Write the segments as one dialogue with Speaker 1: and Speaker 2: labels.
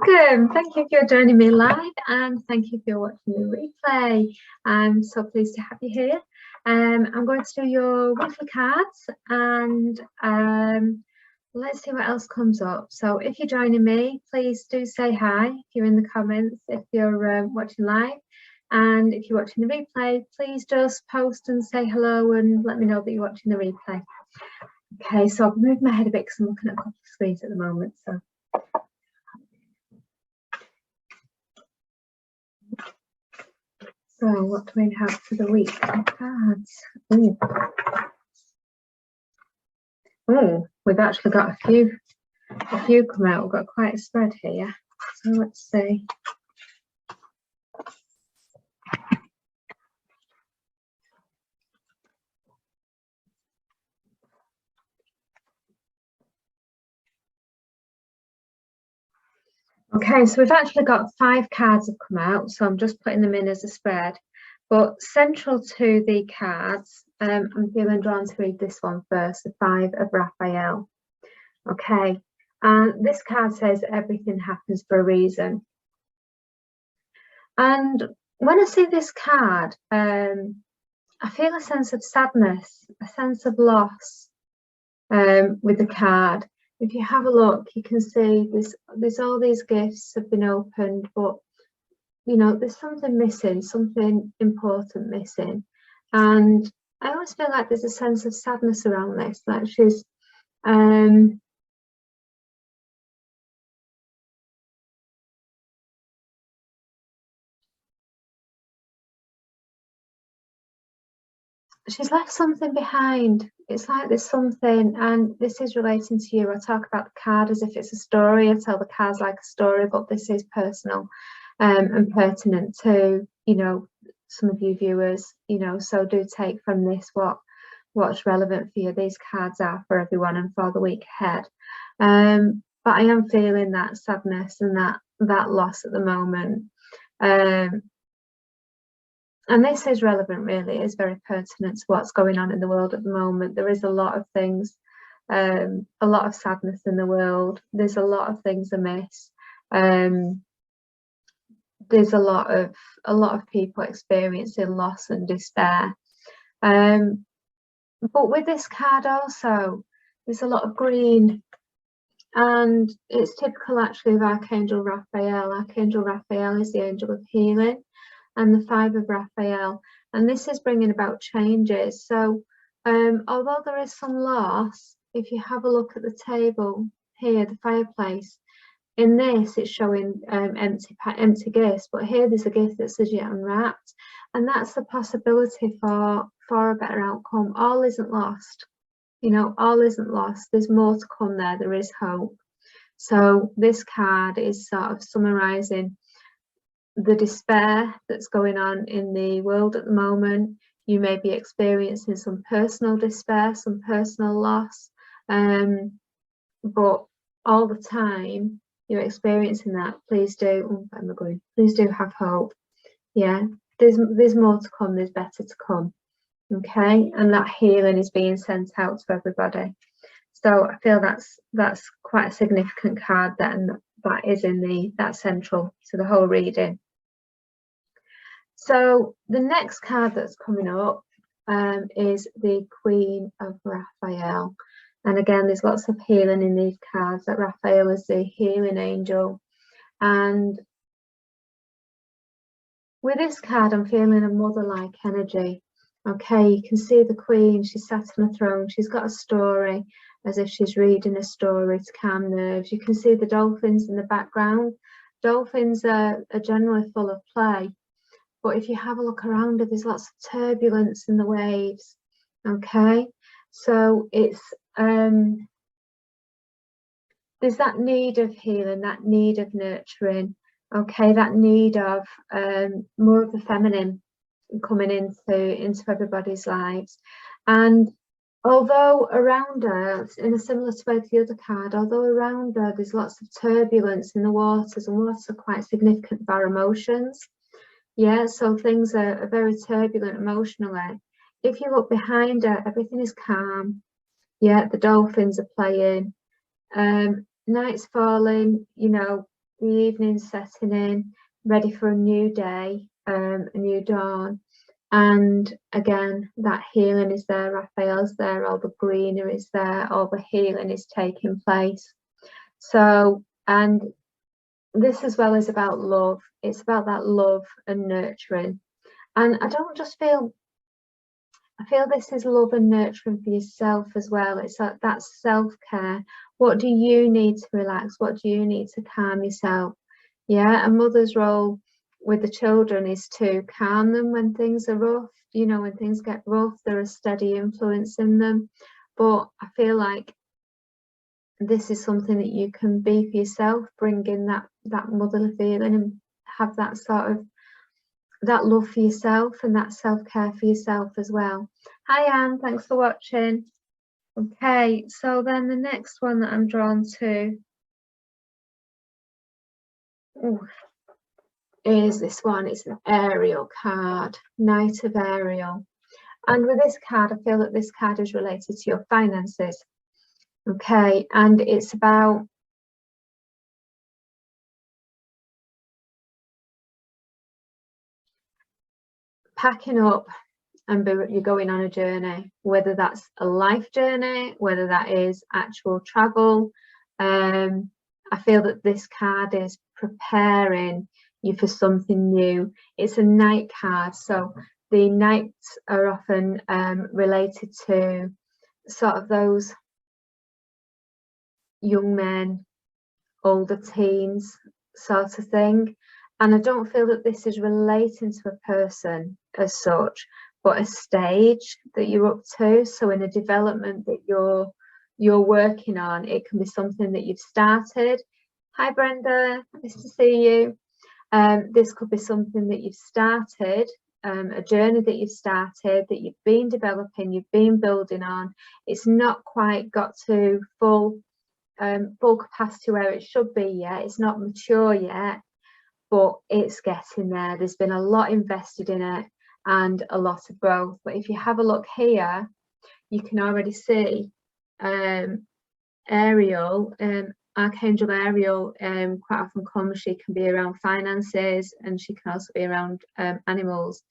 Speaker 1: welcome. Thank you for joining me live and thank you for watching the replay. I'm so pleased to have you here. I'm going to do your weekly cards and let's see what else comes up. So if you're joining me, please do say hi if you're in the comments, if you're watching live. And if you're watching the replay, please just post and say hello and let me know that you're watching the replay. Okay, so I've moved my head a bit because I'm looking at a couple of screens at the moment. So what do we have for the week of cards? Oh, we've actually got a few come out. We've got quite a spread here. So let's see. Okay, so we've actually got 5 cards have come out, so I'm just putting them in as a spread. But central to the cards, I'm feeling drawn to read this one first, the 5 of Raphael. Okay, and this card says everything happens for a reason. And when I see this card, I feel a sense of sadness, a sense of loss with the card. If you have a look, you can see there's all these gifts have been opened, but you know, there's something missing, something important missing. And I always feel like there's a sense of sadness around this, that she's left something behind. It's like there's something, and this is relating to you. I talk about the card as if it's a story. I tell the cards like a story, but this is personal and pertinent to, you know, some of you viewers, you know, so do take from this what's relevant for you. These cards are for everyone and for the week ahead. But I am feeling that sadness and that loss at the moment. And this is relevant, really. It's very pertinent to what's going on in the world at the moment. There is a lot of things, a lot of sadness in the world. There's a lot of things amiss. There's a lot of people experiencing loss and despair. But with this card also, there's a lot of green, and it's typical actually of Archangel Raphael. Archangel Raphael is the angel of healing, and the 5 of Raphael, and this is bringing about changes. So although there is some loss, if you have a look at the table here, the fireplace, in this it's showing empty gifts, but here there's a gift that's as yet unwrapped, and that's the possibility for a better outcome. All isn't lost, you know, all isn't lost. There's more to come there. There is hope. So this card is sort of summarizing the despair that's going on in the world at the moment. You may be experiencing some personal despair, some personal loss, but all the time you're experiencing that, please do, please do have hope. Yeah, there's more to come, there's better to come. Okay, and that healing is being sent out to everybody. So I feel that's quite a significant card then, that is in that's central to the whole reading. So the next card that's coming up is the Queen of Raphael. And again, there's lots of healing in these cards, that Raphael is the healing angel. And with this card, I'm feeling a mother-like energy. Okay, you can see the Queen, she's sat on a throne, she's got a story, as if she's reading a story to calm nerves. You can see the dolphins in the background. Dolphins are generally full of play, but if you have a look around her, there's lots of turbulence in the waves. Okay, so it's there's that need of healing, that need of nurturing. Okay, that need of more of the feminine coming into everybody's lives. And although around her, in a similar way to the other card, although around her there's lots of turbulence in the waters, and waters are quite significant for our emotions. Yeah, so things are very turbulent emotionally. If you look behind her, everything is calm. Yeah, the dolphins are playing. Night's falling, you know, the evening's setting in, ready for a new day, a new dawn. And again, that healing is there, Raphael's there, all the greenery is there, all the healing is taking place. So, and this as well is about love. It's about that love and nurturing. And I don't just feel, I feel this is love and nurturing for yourself as well. It's like that self-care. What do you need to relax? What do you need to calm yourself? Yeah, a mother's role with the children is to calm them when things are rough. You know, when things get rough, they're a steady influence in them. But I feel like this is something that you can be for yourself, bring in that motherly feeling and have that sort of that love for yourself and that self-care for yourself as well. Hi Anne, thanks for watching. Okay, so then the next one that I'm drawn to is this one. It's an Ariel card, Knight of Ariel. And with this card, I feel that this card is related to your finances. Okay, and it's about packing up and you're going on a journey, whether that's a life journey, whether that is actual travel. I feel that this card is preparing you for something new. It's a Knight card, so the Knights are often related to sort of those young men, older teens sort of thing. And I don't feel that this is relating to a person as such, but a stage that you're up to. So in a development that you're working on, it can be something that you've started. Hi Brenda, nice to see you. This could be something that you've started, a journey that you've started, that you've been developing, you've been building on. It's not quite got to full capacity where it should be yet. It's not mature yet, but it's getting there. There's been a lot invested in it and a lot of growth. But if you have a look here, you can already see Ariel, Archangel Ariel, quite often comes, she can be around finances and she can also be around animals.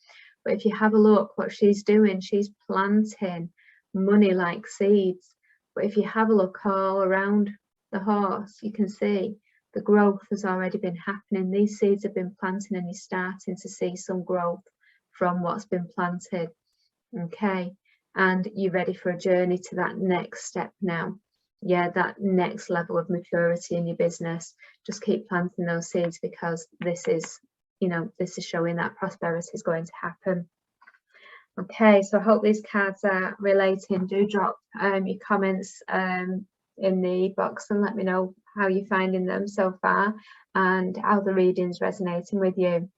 Speaker 1: But if you have a look what she's doing, she's planting money like seeds. But if you have a look all around the horse, you can see the growth has already been happening. These seeds have been planted and you're starting to see some growth from what's been planted. Okay, and you're ready for a journey to that next step now. Yeah, that next level of maturity in your business. Just keep planting those seeds, because this is, you know, this is showing that prosperity is going to happen. Okay, so I hope these cards are relating. Do drop your comments in the box and let me know how you're finding them so far and how the reading's resonating with you.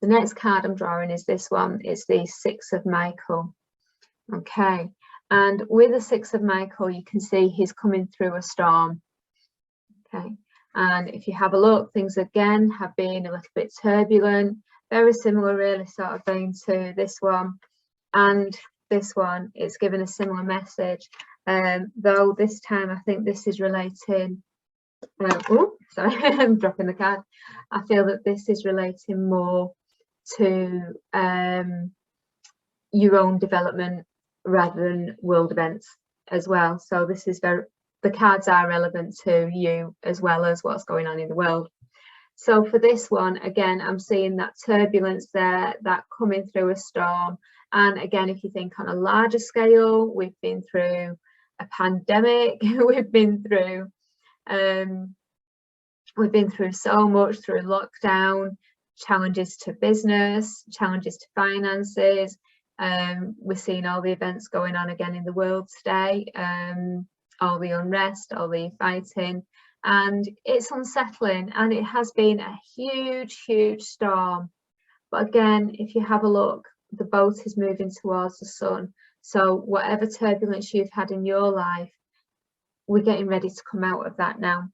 Speaker 1: The next card I'm drawing is this one. It's the Six of Michael. Okay, and with the Six of Michael, you can see he's coming through a storm. Okay, and if you have a look, things again have been a little bit turbulent, very similar really sort of thing to this one. And this one, it's given a similar message, though this time I think this is relating, oh sorry, I'm dropping the card. I feel that this is relating more to your own development rather than world events as well. So this is very, the cards are relevant to you as well as what's going on in the world. So for this one, again, I'm seeing that turbulence there, that coming through a storm. And again, if you think on a larger scale, we've been through a pandemic, we've been through so much, through lockdown, challenges to business, challenges to finances. We're seeing all the events going on again in the world today, all the unrest, all the fighting, and it's unsettling, and it has been a huge storm. But again, if you have a look, the boat is moving towards the sun. So whatever turbulence you've had in your life, we're getting ready to come out of that now.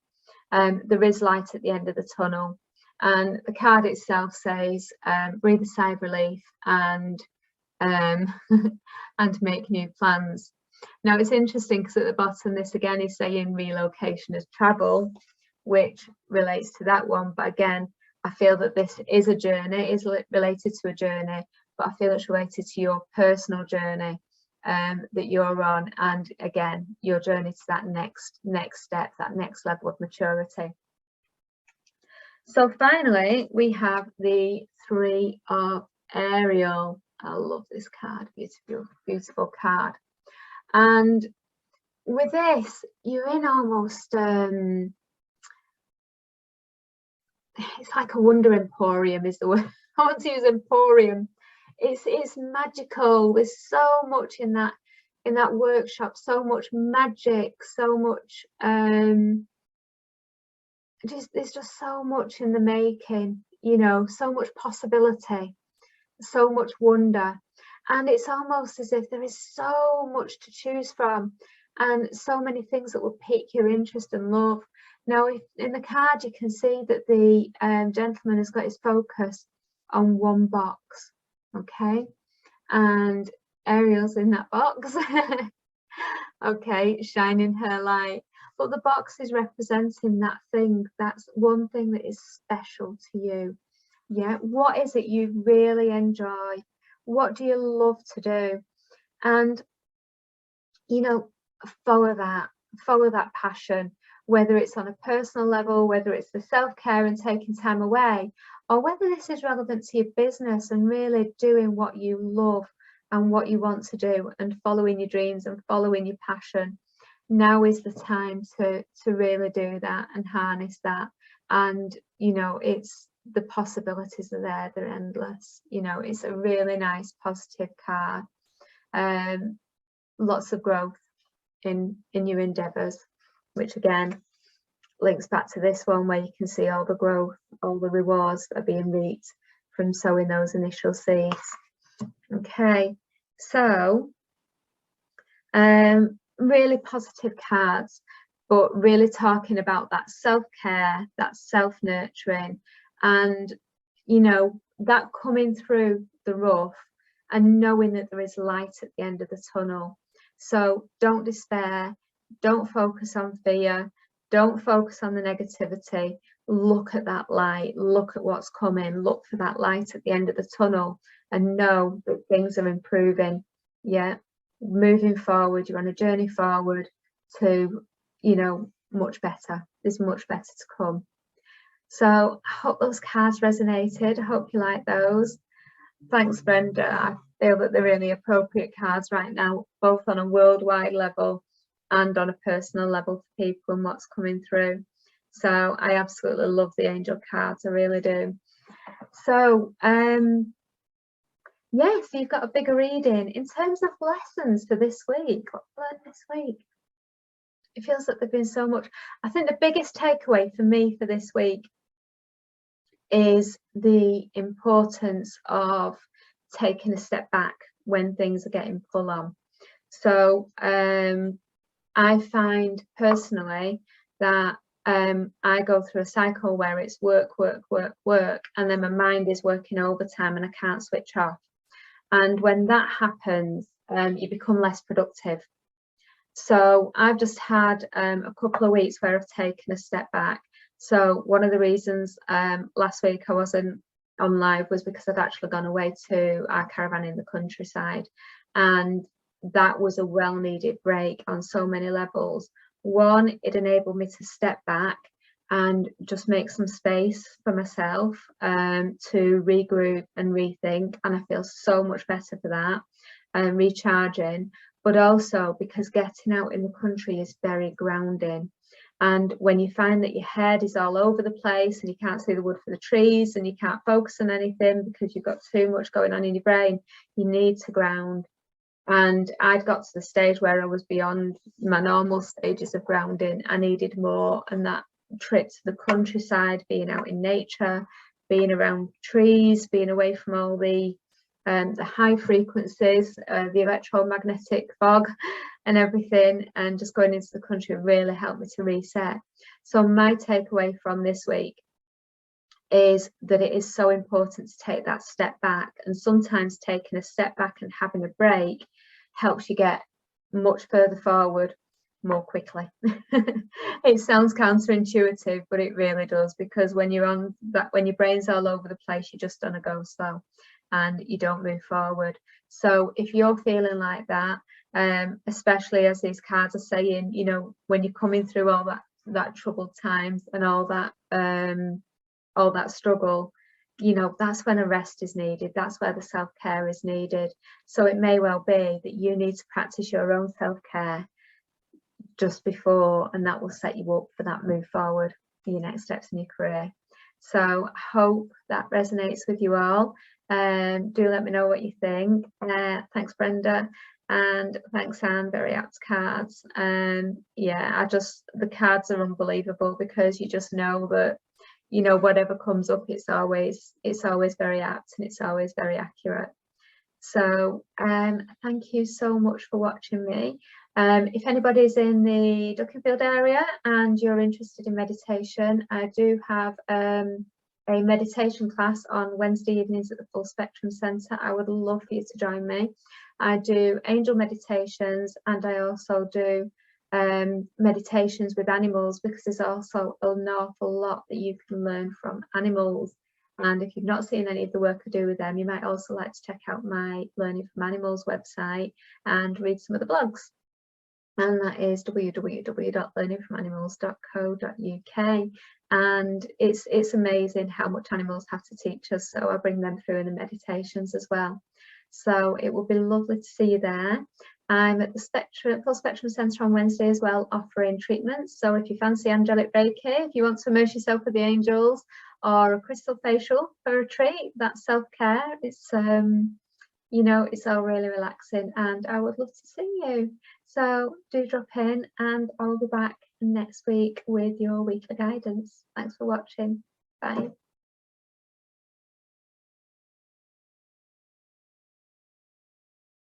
Speaker 1: There is light at the end of the tunnel, and the card itself says breathe a sigh of relief and and make new plans. Now it's interesting because at the bottom this again is saying relocation as travel, which relates to that one. But again, I feel that this is a journey, it is related to a journey, but I feel it's related to your personal journey that you're on, and again, your journey to that next step, that next level of maturity. So finally, we have the Three of Ariel. I love this card, beautiful, beautiful card. And with this, you're in almost, it's like a wonder emporium is the word. I want to use emporium. It's magical. There's so much in that workshop, so much magic, so much there's just so much in the making, you know, so much possibility, so much wonder. And it's almost as if there is so much to choose from and so many things that will pique your interest and love. Now, if in the card you can see that the gentleman has got his focus on one box, okay, and Ariel's in that box, okay, shining her light. But the box is representing that thing, that's one thing that is special to you. Yeah, what is it you really enjoy? What do you love to do? And, you know, follow that passion, whether it's on a personal level, whether it's the self-care and taking time away, or whether this is relevant to your business and really doing what you love and what you want to do and following your dreams and following your passion. Now is the time to really do that and harness that. And, you know, it's, the possibilities are there, they're endless. You know, it's a really nice positive card. Lots of growth in your endeavors, which again links back to this one, where you can see all the growth, all the rewards that are being reaped from sowing those initial seeds. Okay, so really positive cards, but really talking about that self-care, that self-nurturing, and, you know, that coming through the rough and knowing that there is light at the end of the tunnel. So don't despair, don't focus on fear, don't focus on the negativity. Look at that light, look at what's coming, look for that light at the end of the tunnel, and know that things are improving. Yeah, moving forward, you're on a journey forward to, you know, much better. There's much better to come. So I hope those cards resonated. I hope you like those. Thanks, Brenda. I feel that they're really appropriate cards right now, both on a worldwide level and on a personal level for people and what's coming through. So I absolutely love the angel cards, I really do. So yeah, so you've got a bigger reading. In terms of lessons for this week, what I've learned this week, it feels like there's been so much. I think the biggest takeaway for me for this week is the importance of taking a step back when things are getting full on. So I find personally that I go through a cycle where it's work, and then my mind is working overtime and I can't switch off. And when that happens, you become less productive. So I've just had a couple of weeks where I've taken a step back. So one of the reasons last week I wasn't on live was because I'd actually gone away to our caravan in the countryside, and that was a well-needed break on so many levels. One, it enabled me to step back and just make some space for myself to regroup and rethink, and I feel so much better for that, and recharging. But also because getting out in the country is very grounding. And when you find that your head is all over the place and you can't see the wood for the trees and you can't focus on anything because you've got too much going on in your brain, you need to ground. And I'd got to the stage where I was beyond my normal stages of grounding. I needed more, and that trip to the countryside, being out in nature, being around trees, being away from all the high frequencies, the electromagnetic fog and everything, and just going into the country really helped me to reset. So my takeaway from this week is that it is so important to take that step back, and sometimes taking a step back and having a break helps you get much further forward. more quickly. It sounds counterintuitive, but it really does, because when you're on that, when your brain's all over the place, you're just on a go slow and you don't move forward. So if you're feeling like that, especially as these cards are saying, you know, when you're coming through all that troubled times and all that struggle, you know, that's when a rest is needed. That's where the self-care is needed. So it may well be that you need to practice your own self-care just before, and that will set you up for that move forward for your next steps in your career. So I hope that resonates with you all. Do let me know what you think. Thanks, Brenda, and thanks, Anne. Very apt cards. Yeah, the cards are unbelievable, because you just know that, you know, whatever comes up, it's always very apt and it's always very accurate. So thank you so much for watching me. If anybody's in the Duckingfield area and you're interested in meditation, I do have a meditation class on Wednesday evenings at the Full Spectrum Centre. I would love for you to join me. I do angel meditations, and I also do meditations with animals, because there's also an awful lot that you can learn from animals. And if you've not seen any of the work I do with them, you might also like to check out my Learning from Animals website and read some of the blogs. And that is www.learningfromanimals.co.uk. And it's amazing how much animals have to teach us. So I bring them through in the meditations as well. So it will be lovely to see you there. I'm at the Full Spectrum Centre on Wednesday as well, offering treatments. So if you fancy angelic Reiki, if you want to immerse yourself with the angels, or a crystal facial for a treat, that's self-care. It's you know, it's all really relaxing, and I would love to see you. So do drop in, and I'll be back next week with your weekly guidance. Thanks for watching. Bye.